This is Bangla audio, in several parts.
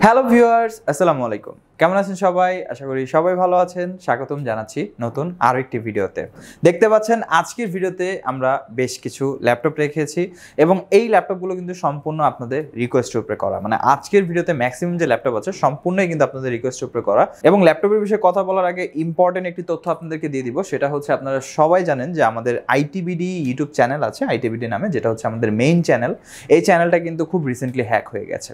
হ্যালো ভিউয়ার্স, আসসালামু আলাইকুম। কেমন আছেন সবাই? আশা করি সবাই ভালো আছেন। স্বাগতম জানাচ্ছি নতুন আরও একটি ভিডিওতে। দেখতে পাচ্ছেন আজকের ভিডিওতে আমরা বেশ কিছু ল্যাপটপ রেখেছি এবং এই ল্যাপটপগুলো কিন্তু সম্পূর্ণ আপনাদের রিকোয়েস্টের উপরে করা। মানে আজকের ভিডিওতে ম্যাক্সিমাম যে ল্যাপটপ আছে সম্পূর্ণই কিন্তু আপনাদের রিকোয়েস্টের উপরে করা। এবং ল্যাপটপের বিষয়ে কথা বলার আগে ইম্পর্টেন্ট একটি তথ্য আপনাদেরকে দিয়ে দিব। সেটা হচ্ছে আপনারা সবাই জানেন যে আমাদের আইটিবিডি ইউটিউব চ্যানেল আছে, আইটিবিডি নামে, যেটা হচ্ছে আমাদের মেইন চ্যানেল। এই চ্যানেলটা কিন্তু খুব রিসেন্টলি হ্যাক হয়ে গেছে।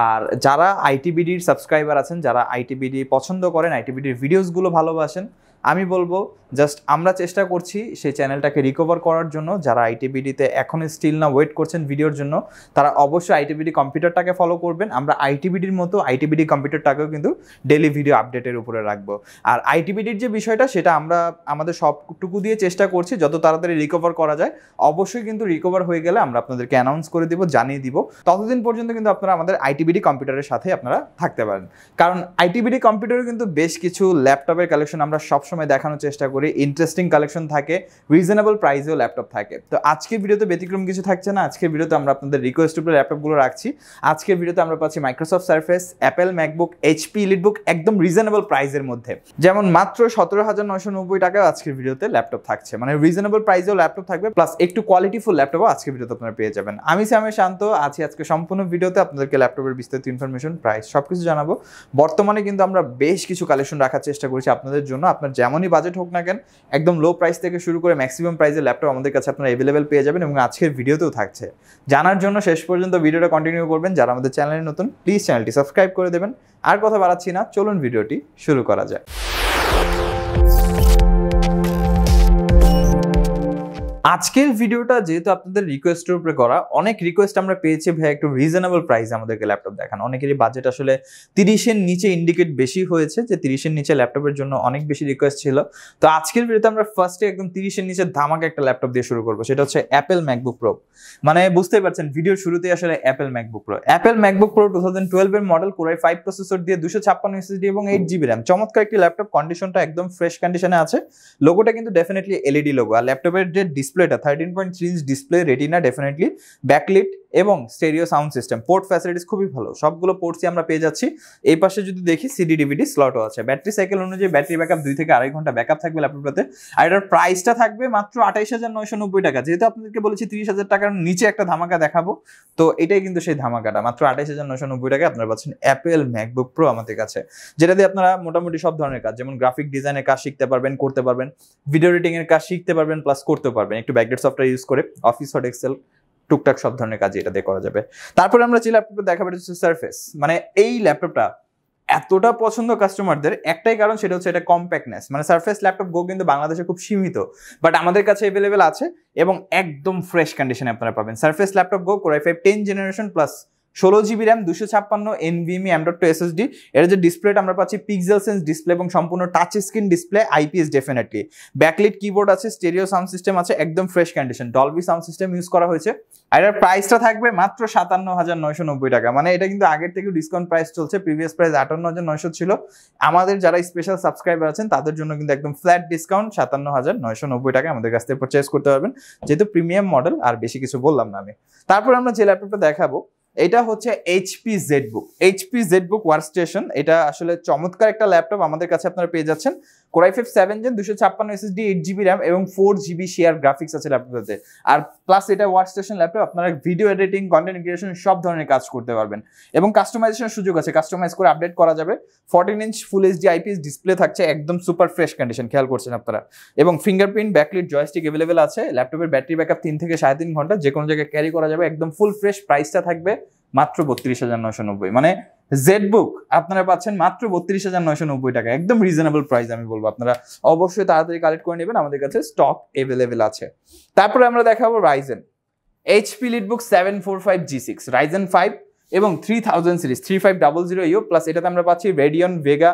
আর যারা আইটিবিডির সাবস্ক্রাইবার আছেন, যারা আইটিবিডি পছন্দ করেন, আইটিবিডির ভিডিওসগুলো ভালোবাসেন, আমি বলবো জাস্ট আমরা চেষ্টা করছি সেই চ্যানেলটাকে রিকভার করার জন্য। যারা আইটিবিডিতে এখন স্টিল না ওয়েট করছেন ভিডিওর জন্য, তারা অবশ্যই আইটিবিডি কম্পিউটারটাকে ফলো করবেন। আমরা আইটিবিডির মতো আইটিবিডি কম্পিউটারটাকেও কিন্তু ডেলি ভিডিও আপডেটের উপরে রাখবো। আর আইটিবিডির যে বিষয়টা, সেটা আমরা আমাদের সবটুকু দিয়ে চেষ্টা করছি যত তাড়াতাড়ি রিকভার করা যায়। অবশ্যই কিন্তু রিকভার হয়ে গেলে আমরা আপনাদেরকে অ্যানাউন্স করে দিব, জানিয়ে দিব। ততদিন পর্যন্ত কিন্তু আপনারা আমাদের আইটিবিডি কম্পিউটারের সাথে আপনারা থাকতে পারেন। কারণ আইটিবিডি কম্পিউটারে কিন্তু বেশ কিছু ল্যাপটপের কালেকশন আমরা সবসময় দেখানোর চেষ্টা করি। ইন্টারেস্টিং কালেকশন থাকে, রিজনেবল প্রাইসেও ল্যাপটপ থাকে। তো আজকের ভিডিওতে ব্যতিক্রম কিছু থাকছে না। আজকের ভিডিওতে আমরা আপনাদের রিকোয়েস্ট উপরে ল্যাপটপগুলো রাখছি। আজকের ভিডিওতে আমরা পাচ্ছি Microsoft surface, Apple MacBook, HP EliteBook, একদম রিজনেবল প্রাইসের মধ্যে। যেমন মাত্র 17,990 টাকায় আজকের ভিডিওতে ল্যাপটপ থাকছে। মানে রিজনেবল প্রাইসেও ল্যাপটপ থাকবে, প্লাস একটু কোয়ালিটিফুল ল্যাপটপও আজকের ভিডিওতে আপনারা পেয়ে যাবেন। আমি শান্ত আছি আজকে সম্পূর্ণ ভিডিওতে আপনাদেরকে ল্যাপটপের বিস্তারিত ইনফরমেশন, প্রাইস সবকিছু জানাবো। বর্তমানে কিন্তু আমরা বেশ কিছু কালেকশন রাখার চেষ্টা করছি আপনাদের জন্য। আপনার যেমনই বাজেট হোক না কেন, একদম লো প্রাইস থেকে শুরু করে ম্যাক্সিমাম প্রাইসের ল্যাপটপ আমাদের কাছে আপনারা অ্যাভেলেবেল পেয়ে যাবেন এবং আজকের ভিডিওতেও থাকছে। জানার জন্য শেষ পর্যন্ত ভিডিওটা কন্টিনিউ করবেন। যারা আমাদের চ্যানেলে নতুন, প্লিজ চ্যানেলটি সাবস্ক্রাইব করে দেবেন। আর কথা বাড়াচ্ছি না, চলুন ভিডিওটি শুরু করা যায়। আজকের ভিডিওটা যেহেতু আপনাদের রিকোয়েস্টের উপরে করা, অনেক রিকোয়েস্ট আমরা পেয়েছি ভাই একটু রিজনেবল প্রাইসে আমাদেরকে ল্যাপটপ দেখান। অনেকেরই বাজেট আসলে 30-এর নিচে ইন্ডিকেট বেশি হয়েছে, যে 30-এর নিচে ল্যাপটপের জন্য অনেক বেশি রিকোয়েস্ট ছিল। তো আজকের ভিডিওতে আমরা ফার্স্টে একদম 30-এর নিচে ধামাকা একটা ল্যাপটপ দিয়ে শুরু করবো। সেটা হচ্ছে অ্যাপেল ম্যাকবুক প্রো। মানে বুঝতেই পারছেন ভিডিওর শুরুতেই আসলে Apple MacBook pro. Apple MacBook pro 2012 এর মডেল, কোর i5 প্রসেসর দিয়ে 256 এসএসডি এবং 8GB র্যাম। চমৎকার একটি ল্যাপটপ, কন্ডিশনটা একদম ফ্রেশ কন্ডিশনে আছে। লোগোটা কিন্তু ডেফিনেটলি এলইডি লোগো। আর ল্যাপটপের যে ডিসপ্লেটা 13.3 inch display, retina, definitely backlit এবং stereo sound system. Port facilities খুবই ভালো, সবগুলো পোর্টসই আমরা পেয়ে যাচ্ছি। এই পাশে যদি দেখি সিডি ডিভিডি স্লটও আছে। ব্যাটারি সাইকেল অনুযায়ী ব্যাটারি ব্যাকআপ 2 থেকে 2.5 ঘন্টা ব্যাকআপ থাকবে ল্যাপটপটাতে। আর এটার প্রাইসটা থাকবে মাত্র 28,990 টাকা। যেহেতু আপনাদেরকে বলেছি 30,000 টাকার নিচে একটা ধামাকা দেখাবো, তো এটাই কিন্তু সেই ধামাকাটা। মাত্র 28,990 টাকায় আপনারা পাচ্ছেন অ্যাপেল ম্যাকবুক প্রো আমাদের কাছে, যেটা দিয়ে আপনারা মোটামুটি সব ধরনের কাজ, যেমন গ্রাফিক ডিজাইনের কাজ শিখতে পারবেন, করতে পারবেন, ভিডিও এডিটিং এর কাজ শিখতে পারবেন, প্লাস করতে পারবেন একটু ব্যাকডেট সফটওয়্যার ইউজ করে। অফিস ওয়ার্ড, এক্সেল, টুকটাক সব ধরনের কাজ এটা দিয়ে করা যাবে। তারপরে আমরা যে ল্যাপটপটা দেখাবো হচ্ছে সারফেস। মানে এই ল্যাপটপটা এতটা পছন্দ কাস্টমারদের একটাই কারণ, সেটা হচ্ছে এটা কম্প্যাক্টনেস। মানে সারফেস ল্যাপটপ গো কিন্তু বাংলাদেশে খুব সীমিত, বাট আমাদের কাছে অ্যাভেলেবেল আছে এবং একদম ফ্রেশ কন্ডিশনে আপনারা পাবেন। Surface laptop go, core i5 10 generation plus 16GB RAM, 256 NVMe M.2 SSD। এর যে ডিসপ্লেটা আমরা পাচ্ছি পিক্সেল সেন্স ডিসপ্লে এবং সম্পূর্ণ touch screen display, IPS definitely. Backlit keyboard আছে, স্টেরিও সাউন্ড সিস্টেম আছে, একদম fresh condition, Dolby sound system use করা হয়েছে। আর এর প্রাইসটা থাকবে মাত্র 57,990 টাকা। মানে এটা কিন্তু আগের থেকে ডিসকাউন্ট প্রাইস চলছে। প্রিভিয়াস প্রাইস 58,900 ছিল। আমাদের যারা স্পেশাল সাবস্ক্রাইবার আছেন তাদের জন্য কিন্তু একদম ফ্ল্যাট ডিসকাউন্ট 57,990 টাকা আমাদের কাছ থেকে পারচেজ করতে পারবেন, যেহেতু প্রিমিয়াম মডেল। আর বেশি কিছু বললাম না আমি। তারপর আমরা যে ল্যাপটপটা দেখাবো, এটা হচ্ছে HP ZBook. HP ZBook workstation. এটা আসলে চমৎকার একটা ল্যাপটপ আমাদের কাছে আপনারা পেয়ে যাচ্ছেন। Core i5 7 gen, 256 SSD, 8GB RAM এবং 4GB শেয়ার গ্রাফিক্স আছে ল্যাপটপটাতে। আর প্লাস এটা ওয়ার্কস্টেশন ল্যাপটপ, আপনারা ভিডিও এডিটিং, কন্টেন্ট ক্রিয়েশন সব ধরনের কাজ করতে পারবেন এবং কাস্টমাইজেশনের সুযোগ আছে, কাস্টমাইজ করে আপডেট করা যাবে। 14 inch full HD IPS display থাকছে, একদম সুপার ফ্রেশ কন্ডিশন, খেয়াল করছেন আপনারা। এবং ফিঙ্গারপ্রিন্ট, ব্যাকলিট, জয়স্টিক অ্যাভেলেবেল আছে। ল্যাপটপের ব্যাটারি ব্যাকআপ 3 থেকে 3.5 ঘন্টা, যে কোনো জায়গায় ক্যারি করা যাবে, একদম ফুল ফ্রেশ। প্রাইসটা থাকবে মাত্র 32,990। মানে জেডবুক আপনারা পাচ্ছেন মাত্র 32,990 টাকা, একদম রিজনেবল প্রাইস। আমি বলবো আপনারা অবশ্যই তাড়াতাড়ি কালেক্ট করে নেবেন, আমাদের কাছে স্টক অ্যাভেলেবেল আছে। তারপরে আমরা দেখাবো Ryzen HP EliteBook 745G6, Ryzen 5 এবং 3000 সিরিজ 3500U প্লাস। এটাতে আমরা পাচ্ছি রেডিয়ন ভেগা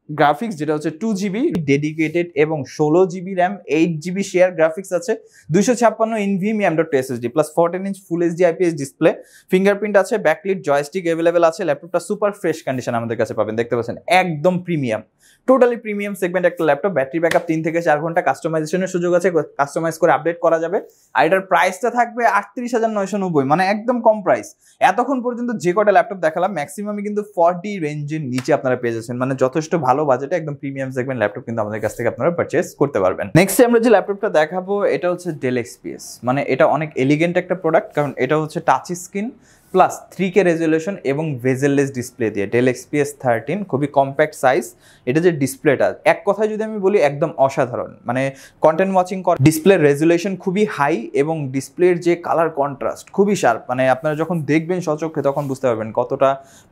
গ্রাফিক্স যেটা হচ্ছে 2GB ডেডিকেটেড এবং 16GB RAM, 8GB share graphics আছে, 256 NVMe M.2 SSD plus 14 inch full HD IPS display, fingerprint আছে, ব্যাকলিট জয়স্টিক অ্যাভেলেবেল আছে। ল্যাপটপটা সুপার ফ্রেশ কন্ডিশন আমাদের কাছে পাবেন, দেখতে পাচ্ছেন একদম প্রিমিয়াম, টোটালি প্রিমিয়াম সেগমেন্ট একটা ল্যাপটপ। ব্যাটারি ব্যাকআপ 3 থেকে 4 ঘন্টা, কাস্টমাইজেশনের সুযোগ আছে, কাস্টমাইজ করে আপডেট করা যাবে। আর এটার প্রাইসটা থাকবে 38,990, মানে একদম কম প্রাইস। এতক্ষণ পর্যন্ত যে কটা ল্যাপটপ দেখালাম ম্যাক্সিমামই কিন্তু 40 রেঞ্জের নিচে আপনারা পেয়ে যাচ্ছেন, মানে যথেষ্ট ভালো বাজেটে একদম প্রিমিয়াম সেগমেন্ট ল্যাপটপ কিন্তু আমাদের কাছ থেকে আপনারা পারচেজ করতে পারবেন। নেক্সট আমরা যে ল্যাপটপটা দেখাবো এটা হচ্ছে ডেল XPS, মানে এটা অনেক এলিগেন্ট একটা প্রোডাক্ট, কারণ এটা হচ্ছে touch screen plus 3K resolution এবং ভেজেললেস ডিসপ্লে দিয়ে ডেল XPS 13, খুবই কম্প্যাক্ট সাইজ। এটা যে ডিসপ্লেটা এক কথায় যদি আমি বলি একদম অসাধারণ, মানে কন্টেন্ট ওয়াচিং ডিসপ্লে রেজলিউশন খুবই হাই এবং ডিসপ্লের যে কালার কন্ট্রাস্ট খুবই শার্প, মানে আপনারা যখন দেখবেন সচক্ষে তখন বুঝতে পারবেন কতটা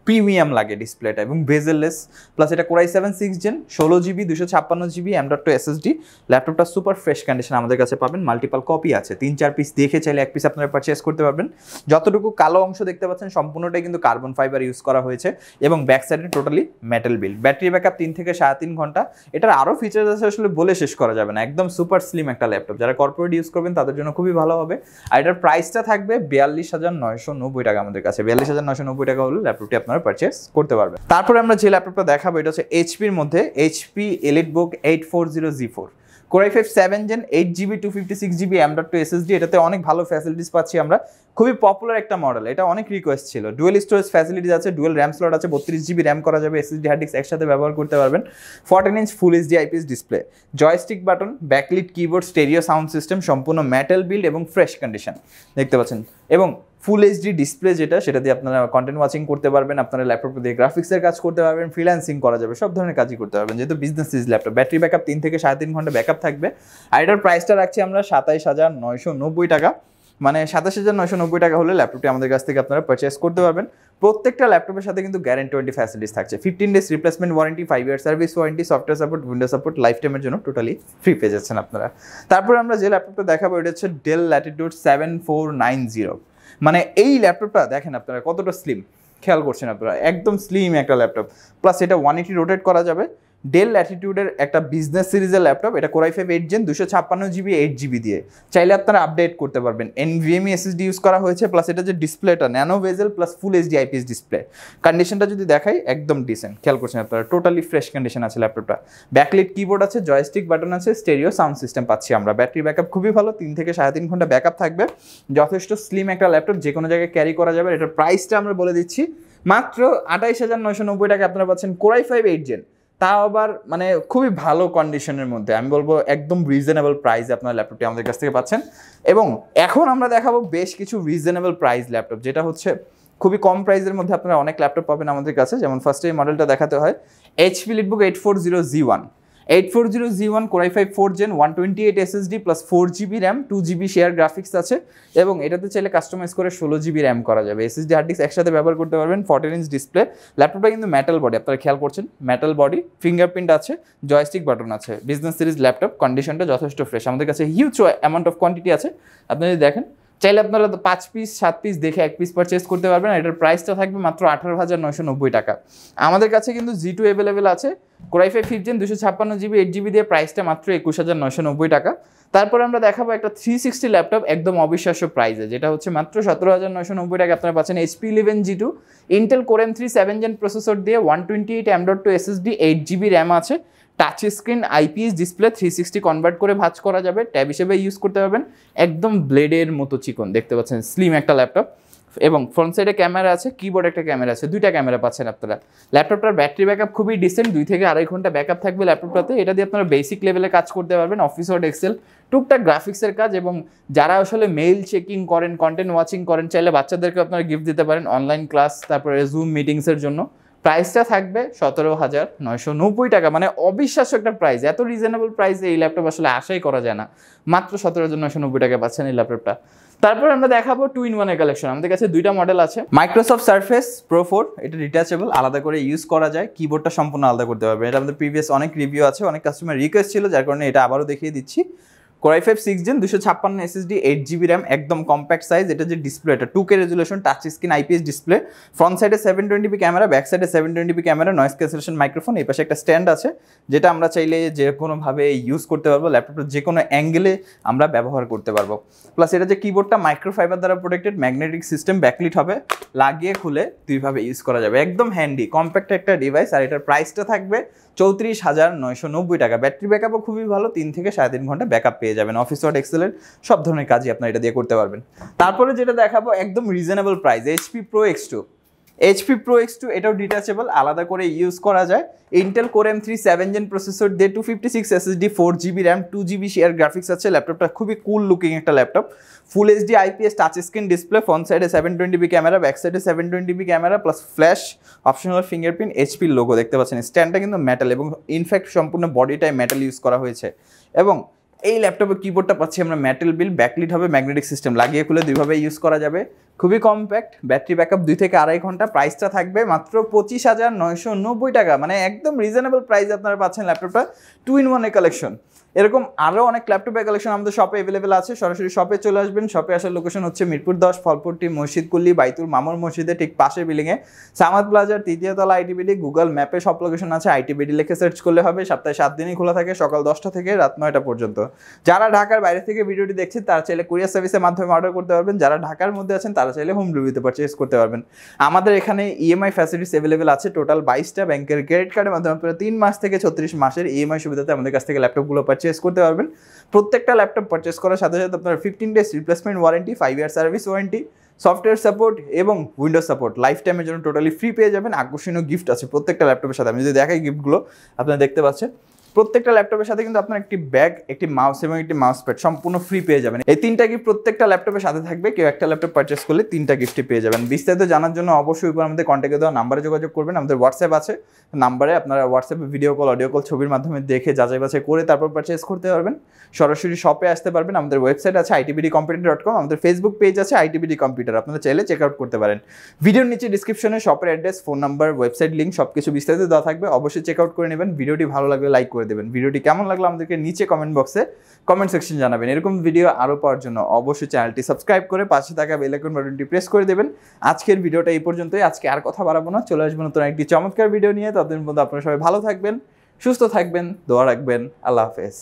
প্রিমিয়াম লাগে ডিসপ্লেটা, এবং ভেজেললেস প্লাস এটা Core i7 6th Gen 16GB 256GB M.2 SSD। ল্যাপটপটা সুপার ফ্রেশ কন্ডিশন আমাদের কাছে পাবেন, মাল্টিপাল কপি আছে, 3-4 পিস দেখে চাইলে 1 পিস আপনারা পারচেজ করতে পারবেন। যতটুকু কালো অংশ দেখতে পাচ্ছেন সম্পূর্ণটাই কিন্তু কার্বন ফাইবার ইউজ করা হয়েছে এবং ব্যাক সাইডে totally metal build. Battery backup 3 থেকে 3.5 ঘন্টা। এটার আরও ফিচার্স আছে আসলে বলে শেষ করা যাবে না, একদম সুপার স্লিম একটা ল্যাপটপ, যারা কর্পোরেট ইউজ করবেন তাদের জন্য খুবই ভালো হবে। আর এটার প্রাইসটা থাকবে 42,990 টাকা আমাদের কাছে, 42,990 টাকা হলে ল্যাপটপটি আপনারা পারচেস করতে পারবেন। তারপরে আমরা যে ল্যাপটপটা দেখাবো এটা হচ্ছে এইচপির মধ্যে HP EliteBook 840Z4, Core i5 7th Gen 8GB 256GB M.2 SSD। এটাতে অনেক ভালো ফ্যাসিলিটিস পাচ্ছি আমরা, খুবই পপুলার একটা মডেল, এটা অনেক রিকোয়েস্ট ছিল। ডুয়েল স্টোরেজ ফ্যাসিলিটিস আছে, ডুয়েল র্যাম স্লট আছে, 32GB র্যাম করা যাবে, SSD হার্ড ডিস্ক একসাথে ব্যবহার করতে পারবেন। 14 inch full HD IPS display, joystick button, backlit keyboard, stereo sound system, সম্পূর্ণ মেটাল বিল্ড এবং ফ্রেশ কন্ডিশন দেখতে পাচ্ছেন, এবং ফুল এইচডি ডিসপ্লে যেটা সেটা দিয়ে আপনারা কন্টেন্ট ওয়াচিং করতে পারবেন, আপনারা ল্যাপটপ দিয়ে গ্রাফিক্সের কাজ করতে পারবেন, ফ্রিল্যান্সিং করা যাবে, সব ধরনের কাজই করতে পারবেন যেহেতু business series laptop. Battery backup 3 থেকে 3.5 ঘন্টা ব্যাকআপ থাকবে। আর এটার প্রাইসটা রাখছি আমরা 27,990 টাকা, মানে 27,990 টাকা হলে ল্যাপটপটি আমাদের কাছ থেকে আপনারা পারচেস করতে পারবেন। প্রত্যেকটা ল্যাপটপের সাথে কিন্তু গ্যারান্টি ওয়ারেন্টি ফ্যাসিলিটিস থাকছে, 15 days replacement warranty, 5 year service warranty, software support, window support, life টাইমের জন্য টোটালি ফ্রি পেয়ে যাচ্ছেন আপনারা। তারপর আমরা যে ল্যাপটপটা দেখাবো এটা হচ্ছে ডেল ল্যাটিটিউড 7490, মানে এই ল্যাপটপটা দেখেন আপনারা কতটা স্লিম, খেয়াল করছেন আপনারা, একদম স্লিম একটা ল্যাপটপ, প্লাস এটা 180 রোটেট করা যাবে। ডেল ল্যাটিটিউডের একটা বিজনেস সিরিজের ল্যাপটপ, এটা Core i5 8th Gen 256GB 8GB দিয়ে চাইলে আপনারা আপডেট করতে পারবেন। NVMe SSD ইউজ করা হয়েছে, প্লাস এটা যে ডিসপ্লেটা nano bezel plus full HD IPS display, কন্ডিশনটা যদি দেখাই একদম ডিসেন্ট, খেয়াল করছেন আপনারা, টোটালি ফ্রেশ কন্ডিশন আছে ল্যাপটপটা। ব্যাকলিট কিবোর্ড আছে, জয়স্টিক বাটন আছে, স্টেরিও সাউন্ড সিস্টেম পাচ্ছি আমরা। ব্যাটারি ব্যাকআপ খুবই ভালো, 3 থেকে 3.5 ঘন্টা ব্যাকআপ থাকবে। যথেষ্ট স্লিম একটা ল্যাপটপ, যে কোনো জায়গায় ক্যারি করা যাবে। এটার প্রাইসটা আমরা বলে দিচ্ছি মাত্র 28,990 টাকা আপনারা পাচ্ছেন Core i5 8th Gen, তাও আবার মানে খুবই ভালো কন্ডিশনের মধ্যে, আমি বলবো একদম রিজনেবল প্রাইসে আপনার ল্যাপটপটি আমাদের কাছ থেকে পাচ্ছেন। এবং এখন আমরা দেখাবো বেশ কিছু রিজনেবল প্রাইস ল্যাপটপ, যেটা হচ্ছে খুবই কম প্রাইসের মধ্যে আপনারা অনেক ল্যাপটপ পাবেন আমাদের কাছে। যেমন ফার্স্টে এই মডেলটা দেখাতে হয় HP EliteBook 840Z1, 840Z1 Core i5 4th Gen 128 SSD plus 4GB RAM, 2GB share graphics আছে, এবং এটাতে চাইলে কাস্টমাইজ করে 16GB র্যাম করা যাবে, SSD হার্ড ডিস্ক একসাথে ব্যবহার করতে পারবেন। 14 ইঞ্চ ডিসপ্লে, ল্যাপটপটা কিন্তু মেটাল বডি, আপনারা খেয়াল করছেন মেটাল বডি, ফিঙ্গারপ্রিন্ট আছে, জয়স্টিক বাটন আছে, বিজনেস সিরিজ ল্যাপটপ, কন্ডিশনটা যথেষ্ট ফ্রেশ। আমাদের কাছে হিউজ অ্যামাউন্ট অফ কোয়ান্টিটি আছে, আপনি যদি দেখেন চাইলে আপনারা 5 পিস 7 পিস দেখে 1 পিস পারচেস করতে পারবেন। এটার প্রাইসটা থাকবে মাত্র 18,990 টাকা। আমাদের কাছে কিন্তু G2 অ্যাভেলেবেল আছে, Core i5 5th Gen 256GB 8GB দিয়ে প্রাইসটা মাত্র 21,990 টাকা। তারপরে আমরা দেখাবো একটা 360 ল্যাপটপ একদম অবিশ্বাস্য প্রাইসে, যেটা হচ্ছে মাত্র 17,990 টাকা আপনারা পাচ্ছেন। HP 11G2 Intel Core M3 7th Gen processor দিয়ে 128 M.2 SSD 8GB র্যাম আছে, touch screen IPS display, 360 convert করে ভাঁজ করা যাবে, ট্যাব হিসেবে ইউজ করতে পারবেন, একদম ব্লেডের মতো চিকন দেখতে পাচ্ছেন, স্লিম একটা ল্যাপটপ। এবং ফ্রন্ট সাইডে ক্যামেরা আছে, কিবোর্ড একটা ক্যামেরা আছে, 2টা ক্যামেরা পাচ্ছেন আপনারা। ল্যাপটপটার ব্যাটারি ব্যাকআপ খুবই ডিসেন্ট, 2 থেকে 2.5 ঘন্টা ব্যাকআপ থাকবে ল্যাপটপটাতে। এটা দিয়ে আপনারা বেসিক লেভেলে কাজ করতে পারবেন, অফিস ওয়ার্ড, এক্সেল, টুকটাক গ্রাফিক্সের কাজ, এবং যারা আসলে মেইল চেকিং করেন, কন্টেন্ট ওয়াচিং করেন, চাইলে বাচ্চাদেরকে আপনারা গিফট দিতে পারেন অনলাইন ক্লাস, তারপরে জুম মিটিংসের জন্য। প্রাইসটা থাকবে 17,990 টাকা, মানে অবিশ্বাস্য একটা প্রাইস, এত রিজনেবল প্রাইসে এই ল্যাপটপ আসলে আশাই করা যায় না। মাত্র 17,990 টাকা পাচ্ছেন এই ল্যাপটপটা। তারপর আমরা দেখাবো 2-in-1 এর কালেকশন। আমাদের কাছে 2টা মডেল আছে, মাইক্রোসফট সারফেস প্রো 4, এটা ডিটাচেবল, আলাদা করে ইউজ করা যায়, কিবোর্ডটা সম্পূর্ণ আলাদা করতে পারবেন। এটা আমাদের প্রিভিয়াস অনেক রিভিউ আছে, অনেক কাস্টমার রিকোয়েস্ট ছিল, যার কারণে এটা আবারও দেখিয়ে দিচ্ছি। Core i5 6 Gen 256 SSD 8GB RAM একদম কম্প্যাক্ট সাইজ। এটা যে ডিসপ্লে, এটা 2K resolution touch screen IPS display, front সাইডে 720p ক্যামেরা, ব্যাক সাইডে 720p camera, noise cancellation microphone, এই পাশে একটা স্ট্যান্ড আছে যেটা আমরা চাইলে যে কোনোভাবে ইউজ করতে পারবো, ল্যাপটপের যে কোনো অ্যাঙ্গেলে আমরা ব্যবহার করতে পারবো। প্লাস এটা যে কিবোর্ডটা মাইক্রোফাইবার দ্বারা প্রোটেক্টেড, ম্যাগনেটিক সিস্টেম, ব্যাকলিট হবে, লাগিয়ে খুলে দুইভাবে ইউজ করা যাবে, একদম হ্যান্ডি কম্প্যাক্ট একটা ডিভাইস। আর এটার প্রাইসটা থাকবে 34,990 টাকা। ব্যাটারি ব্যাকআপও খুবই ভালো, 3 থেকে 3.5 ঘন্টা ব্যাকআপ পেয়ে যাবেন। অফিস ওয়ার্ড, এক্সেলের সব ধরনের কাজই আপনার এটা দিয়ে করতে পারবেন। তারপরে যেটা দেখাবো একদম reasonable price, HP Pro X2। HP Pro X2 এটাও ডিটাচেবল, আলাদা করে ইউজ করা যায়। Intel Core M3 7 Gen processor দিয়ে 256 SSD 4GB RAM 2GB share graphics আছে। ল্যাপটপটা খুবই কুল লুকিং একটা ল্যাপটপ, ফুল HD IPS touch screen display, front সাইডে 720p ক্যামেরা, ব্যাক সাইডে 720p camera, plus flash optional fingerprint, HP logo দেখতে পাচ্ছেন। স্ট্যান্ডটা কিন্তু মেটাল এবং ইনফ্যাক্ট সম্পূর্ণ বডিটাই মেটাল ইউজ করা হয়েছে। এবং এই ল্যাপটপের কিবোর্ডটা পাচ্ছি আমরা মেটাল বিল, ব্যাকলিট হবে, ম্যাগনেটিক সিস্টেম, লাগিয়ে খুলে দুইভাবে ইউজ করা যাবে। খুবই কম্প্যাক্ট, ব্যাটারি ব্যাকআপ 2 থেকে 2.5 ঘন্টা। প্রাইসটা থাকবে মাত্র 25,990 টাকা, মানে একদম রিজনেবল প্রাইসে আপনারা পাচ্ছেন ল্যাপটপটা 2-in-1 কালেকশন। এরকম আরও অনেক ল্যাপটপের কালেকশন আমাদের শপে অ্যাভেলেবেল আছে, সরাসরি শপে চলে আসবেন। শপে আসার লোকেশন হচ্ছে মিরপুর 10, ফলপট্টি, মসজিদকুল্লি, বাইতুল মামুর মসজিদের ঠিক পাশে বিল্ডিংয়ে, সামাদ প্লাজার 3য় তলা ITBD। গুগল ম্যাপে সব লোকেশন আছে, ITBD লিখে সার্চ করলে হবে। সপ্তাহে 7 দিনই খোলা থাকে, সকাল 10টা থেকে রাত 9টা পর্যন্ত। যারা ঢাকার বাইরে থেকে ভিডিওটি দেখছেন তারা চাইলে কুরিয়ার সার্ভিসের মাধ্যমে অর্ডার করতে পারবেন, যারা ঢাকার মধ্যে আছেন তারা চাইলে হোম ডেলিভারিতে পারচেজ করতে পারবেন। আমাদের এখানে EMI ফ্যাসিলিটিস অ্যাভেলেবেল আছে, টোটাল 22টা ব্যাংকের ক্রেডিট কার্ডের মাধ্যমে আপনারা 3 মাস থেকে 36 মাসের EMI সুবিধাতে আমাদের কাছ থেকে ল্যাপটপগুলো পারচেজ করতে পারবেন। প্রত্যেকটা ল্যাপটপ পারচেস করার সাথে সাথে আপনার 15 days replacement warranty, 5 year service warranty, software support এবং উইন্ডোজ সাপোর্ট লাইফ টাইমের জন্য টোটালি ফ্রি পেয়ে যাবেন। আকর্ষণীয় গিফট আছে প্রত্যেকটা ল্যাপটপের সাথে, আমি যদি দেখাই গিফটগুলো আপনারা দেখতে পাচ্ছেন। প্রত্যেকটা ল্যাপটপের সাথে কিন্তু আপনার একটি ব্যাগ, একটি মাউস এবং একটি মাউস প্যাড সম্পূর্ণ ফ্রি পেয়ে যাবেন। এই 3টা গিফট প্রত্যেকটা ল্যাপটপের সাথে থাকবে। কেউ একটা ল্যাপটপ পারচেস করলে 3টা গিফটই পেয়ে যাবেন। বিস্তারিত জানার জন্য অবশ্যই উপর আমাদের কন্ট্যাক্টে দেওয়া নাম্বারে যোগাযোগ করবেন। আমাদের হোয়াটসঅ্যাপ আছে, নাম্বারে আপনারা হোয়াটসঅ্যাপে ভিডিও কল, অডিও কল, ছবির মাধ্যমে দেখে যাচাই বাছাই করে তারপর পারচেস করতে পারবেন। সরাসরি শপে আসতে পারবেন। আমাদের ওয়েবসাইট আছে itbdcomputer.com, আমাদের ফেসবুক পেজ আছে ITBD কম্পিউটার, আপনারা চাইলে চেক আউট করতে পারেন। ভিডিওর নিচে ডিসক্রিপশনে শপের address, phone number, website link সব কিছু বিস্তারিত দেওয়া থাকবে, অবশ্যই চেক আউট করে নেবেন। ভিডিওটি ভালো লাগলে লাইক করে দেবেন। ভিডিওটি কেমন লাগলো আমাদেরকে নিচে কমেন্ট বক্সে কমেন্ট সেকশন জানাবেন। এরকম ভিডিও আরও পাওয়ার জন্য অবশ্যই চ্যানেলটি সাবস্ক্রাইব করে পাশে থাকা বেল আইকন বাটনটি প্রেস করে দেবেন। আজকের ভিডিওটা এই পর্যন্তই, আজকে আর কথা বাড়াবো না, চলে আসবো নতুন একটি চমৎকার ভিডিও নিয়ে। ততদিন পর্যন্ত আপনারা সবাই ভালো থাকবেন, সুস্থ থাকবেন, দোয়া রাখবেন। আল্লাহ হাফেজ।